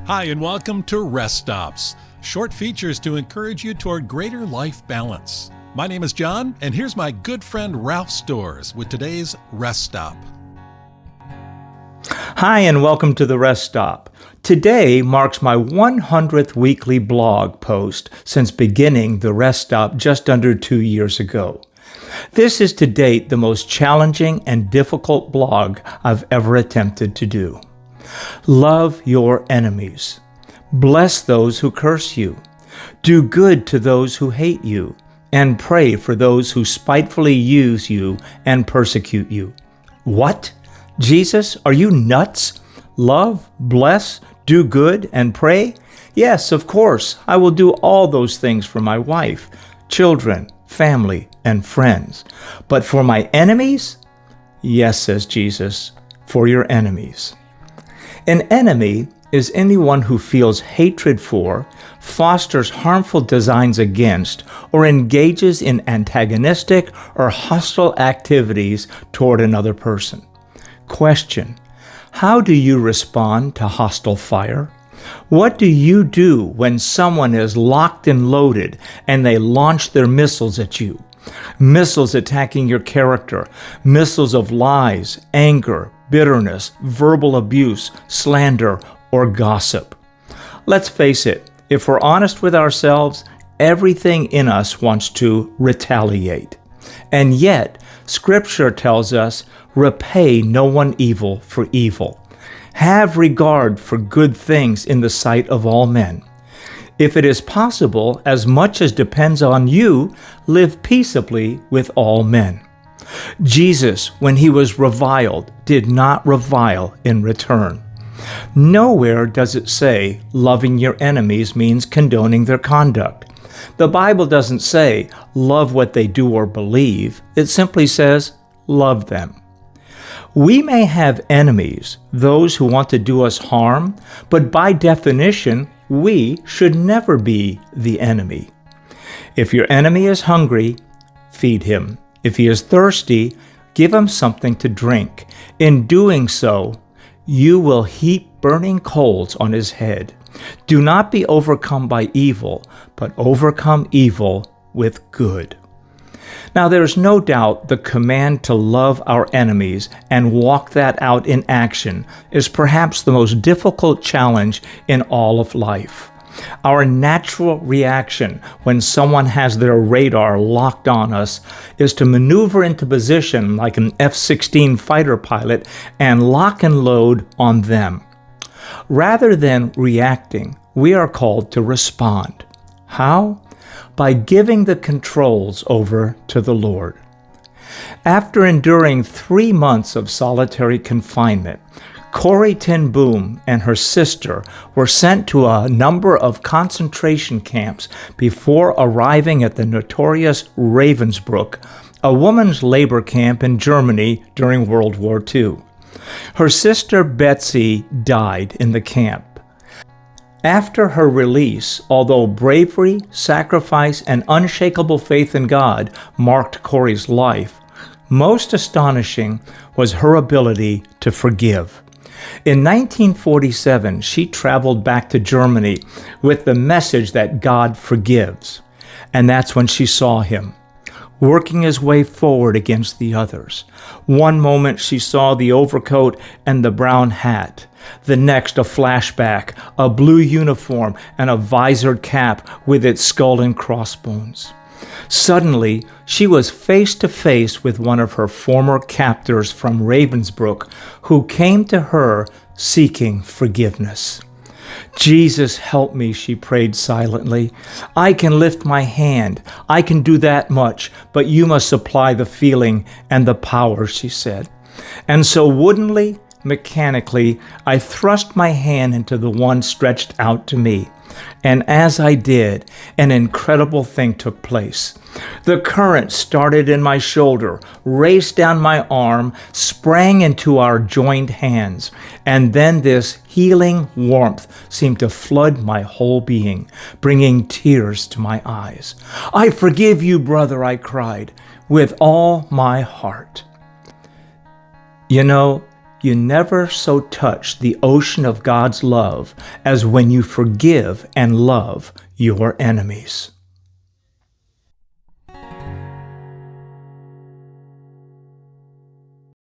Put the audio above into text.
Hi, and welcome to Rest Stops, short features to encourage you toward greater life balance. My name is John, and here's my good friend Ralph Storrs with today's Rest Stop. Hi, and welcome to the Rest Stop. Today marks my 100th weekly blog post since beginning the Rest Stop just under 2 years ago. This is to date the most challenging and difficult blog I've ever attempted to do. Love your enemies. Bless those who curse you. Do good to those who hate you, and pray for those who spitefully use you and persecute you. What? Jesus, are you nuts? Love, bless, do good, and pray? Yes, of course, I will do all those things for my wife, children, family, and friends. But for my enemies? Yes, says Jesus, for your enemies. An enemy is anyone who feels hatred for, fosters harmful designs against, or engages in antagonistic or hostile activities toward another person. Question: how do you respond to hostile fire? What do you do when someone is locked and loaded and they launch their missiles at you? Missiles attacking your character, missiles of lies, anger, bitterness, verbal abuse, slander, or gossip. Let's face it, if we're honest with ourselves, everything in us wants to retaliate. And yet, Scripture tells us, repay no one evil for evil. Have regard for good things in the sight of all men. If it is possible, as much as depends on you, live peaceably with all men. Jesus, when he was reviled, did not revile in return. Nowhere does it say loving your enemies means condoning their conduct. The Bible doesn't say love what they do or believe. It simply says love them. We may have enemies, those who want to do us harm, but by definition, we should never be the enemy. If your enemy is hungry, feed him. If he is thirsty, give him something to drink. In doing so, you will heap burning coals on his head. Do not be overcome by evil, but overcome evil with good. Now, there is no doubt the command to love our enemies and walk that out in action is perhaps the most difficult challenge in all of life. Our natural reaction when someone has their radar locked on us is to maneuver into position like an F-16 fighter pilot and lock and load on them. Rather than reacting, we are called to respond. How? By giving the controls over to the Lord. After enduring 3 months of solitary confinement, Corrie ten Boom and her sister were sent to a number of concentration camps before arriving at the notorious Ravensbrück, a women's labor camp in Germany during World War II. Her sister Betsy died in the camp. After her release, although bravery, sacrifice, and unshakable faith in God marked Corrie's life, most astonishing was her ability to forgive. In 1947, she traveled back to Germany with the message that God forgives. And that's when she saw him, working his way forward against the others. One moment she saw the overcoat and the brown hat. The next, a flashback, a blue uniform and a visored cap with its skull and crossbones. Suddenly, she was face to face with one of her former captors from Ravensbrück, who came to her seeking forgiveness. Jesus, help me, she prayed silently. I can lift my hand. I can do that much, but you must supply the feeling and the power, she said. And so woodenly, mechanically, I thrust my hand into the one stretched out to me. And as I did, an incredible thing took place. The current started in my shoulder, raced down my arm, sprang into our joined hands, and then this healing warmth seemed to flood my whole being, bringing tears to my eyes. I forgive you, brother, I cried, with all my heart. You know, you never so touch the ocean of God's love as when you forgive and love your enemies.